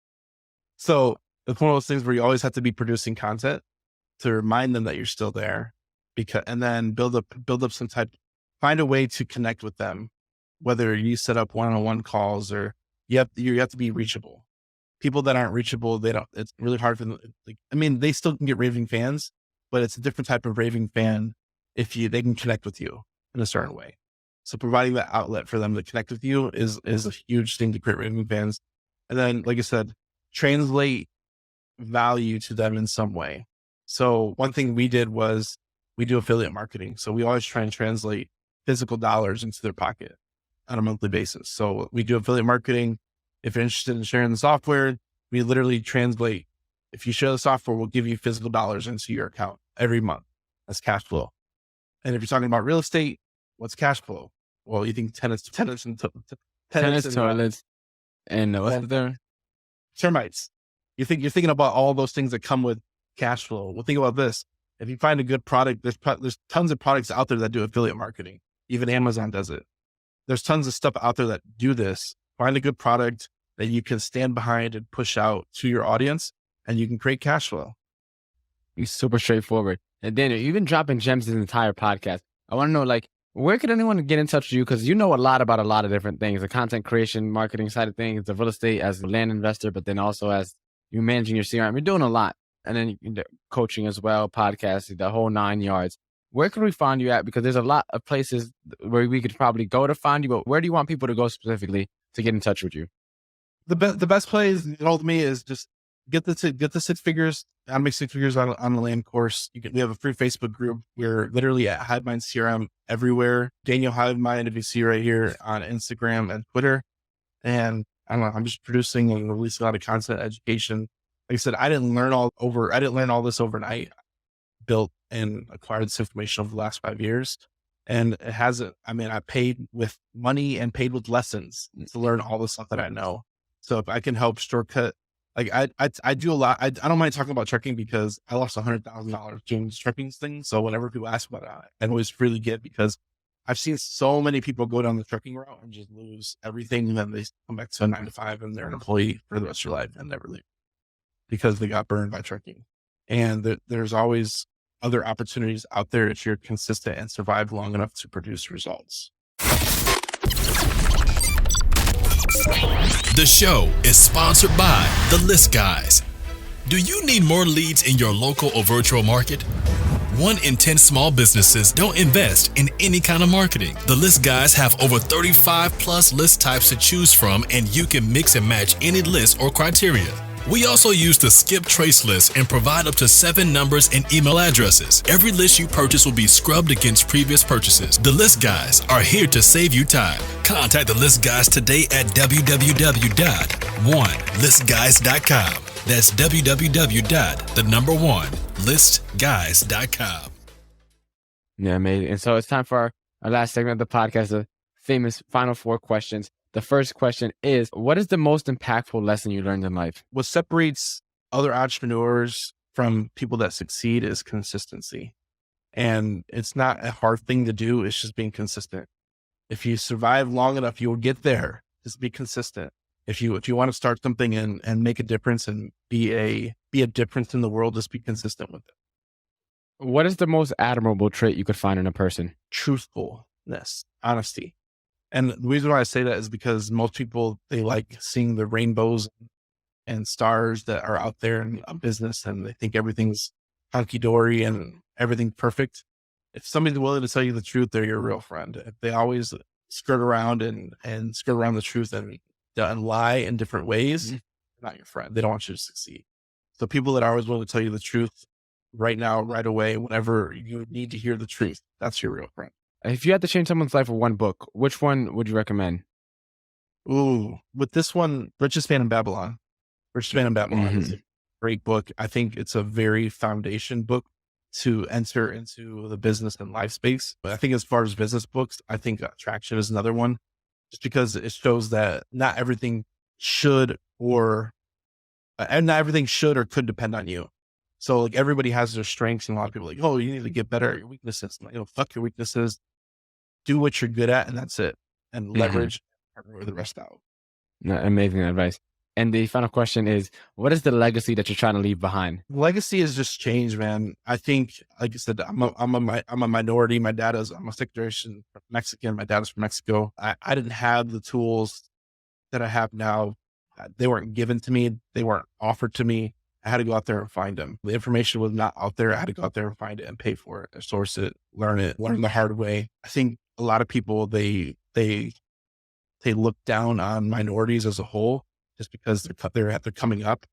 So it's one of those things where you always have to be producing content to remind them that you're still there, and then build up some find a way to connect with them, whether you set up one-on-one calls or you have to be reachable. People that aren't reachable, it's really hard for them. They still can get raving fans, but it's a different type of raving fan if they can connect with you in a certain way. So providing that outlet for them to connect with you is a huge thing to create raving fans. And then, like I said, translate value to them in some way. So one thing we did was we do affiliate marketing. So we always try and translate physical dollars into their pocket on a monthly basis. So we do affiliate marketing. If you're interested in sharing the software, we literally translate. If you share the software, we'll give you physical dollars into your account every month. That's cash flow. And if you're talking about real estate, what's cash flow? Well, you think tenants and toilets, and what's there? Termites. You're thinking about all those things that come with cash flow. Well, think about this. If you find a good product, there's tons of products out there that do affiliate marketing. Even Amazon does it. There's tons of stuff out there that do this. Find a good product that you can stand behind and push out to your audience, and you can create cash flow. It's super straightforward. And Daniel, you've been dropping gems this entire podcast. I want to know, where could anyone get in touch with you? Because you know a lot about a lot of different things, the content creation, marketing side of things, the real estate as a land investor, but then also as you managing your CRM. You're doing a lot. And then coaching as well, podcasting, the whole 9 yards. Where can we find you at? Because there's a lot of places where we could probably go to find you, but where do you want people to go specifically to get in touch with you? The best place, ultimately, is just get the 6 figures. I make 6 figures on the land course. We have a free Facebook group. We're literally at HiveMind CRM everywhere. Daniel HiveMind, if you see right here on Instagram and Twitter. And I don't know, I'm just producing and releasing a lot of content, education. Like I said, I didn't learn all this overnight. Built and acquired this information over the last 5 years. And it hasn't, I paid with money and paid with lessons to learn all the stuff that I know. So if I can help shortcut, I do a lot. I don't mind talking about trucking because I lost $100,000 doing this trucking thing. So whenever people ask about it, I always freely give, because I've seen so many people go down the trucking route and just lose everything. And then they come back to a 9-to-5 and they're an employee for the rest of their life and never leave because they got burned by trucking. And there's always other opportunities out there if you're consistent and survive long enough to produce results. The show is sponsored by The List Guys. Do you need more leads in your local or virtual market? 1 in 10 small businesses don't invest in any kind of marketing. The List Guys have over 35 plus list types to choose from, and you can mix and match any list or criteria. We also use the skip trace list and provide up to 7 numbers and email addresses. Every list you purchase will be scrubbed against previous purchases. The List Guys are here to save you time. Contact the List Guys today at www.1listguys.com. That's www.1listguys.com. Yeah, amazing. And so it's time for our last segment of the podcast, the famous final 4 questions. The first question is, what is the most impactful lesson you learned in life? What separates other entrepreneurs from people that succeed is consistency. And it's not a hard thing to do. It's just being consistent. If you survive long enough, you will get there. Just be consistent. If you want to start something and make a difference and be a difference in the world, just be consistent with it. What is the most admirable trait you could find in a person? Truthfulness, honesty. And the reason why I say that is because most people, they like seeing the rainbows and stars that are out there in a business, and they think everything's hunky-dory and everything's perfect. If somebody's willing to tell you the truth, they're your real friend. If they always skirt around and skirt around the truth and lie in different ways, they're not your friend. They don't want you to succeed. So people that are always willing to tell you the truth right now, right away, whenever you need to hear the truth, that's your real friend. If you had to change someone's life with one book, which one would you recommend? Ooh, with this one, Richest Man in Babylon. Richest Man in Babylon is a great book. I think it's a very foundation book to enter into the business and life space. But I think as far as business books, I think Attraction is another one, just because it shows that not everything should or could depend on you. So like everybody has their strengths, and a lot of people are like, oh, you need to get better at your weaknesses. Like, fuck your weaknesses. Do what you're good at, and that's it. And leverage the rest out. No, amazing advice. And the final question is, what is the legacy that you're trying to leave behind? Legacy is just change, man. I think, like I said, I'm a minority. I'm a second generation Mexican. My dad is from Mexico. I didn't have the tools that I have now. They weren't given to me. They weren't offered to me. I had to go out there and find them. The information was not out there. I had to go out there and find it and pay for it, source it, learn the hard way. I think a lot of people, they look down on minorities as a whole just because they're coming up.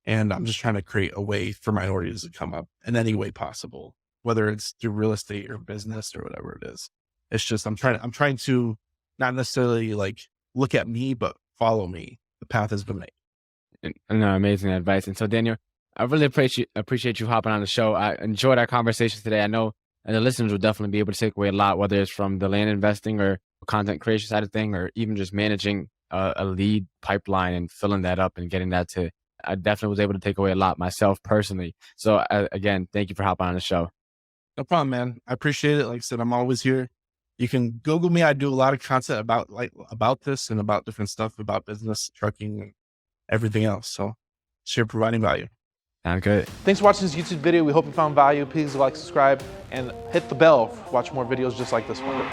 And I'm just trying to create a way for minorities to come up in any way possible, whether it's through real estate or business or whatever it is. It's just, I'm trying to not necessarily like look at me, but follow me. The path has been made. No, amazing advice. And so, Daniel, I really appreciate you hopping on the show. I enjoyed our conversation today. I know the listeners will definitely be able to take away a lot, whether it's from the land investing or content creation side of thing, or even just managing a lead pipeline and filling that up and getting that to. I definitely was able to take away a lot myself personally. So again, thank you for hopping on the show. No problem, man. I appreciate it. Like I said, I'm always here. You can Google me. I do a lot of content about this and about different stuff about business, trucking, and everything else. So sure, providing value. Sounds good. Thanks for watching this YouTube video. We hope you found value. Please like, subscribe, and hit the bell to watch more videos just like this one.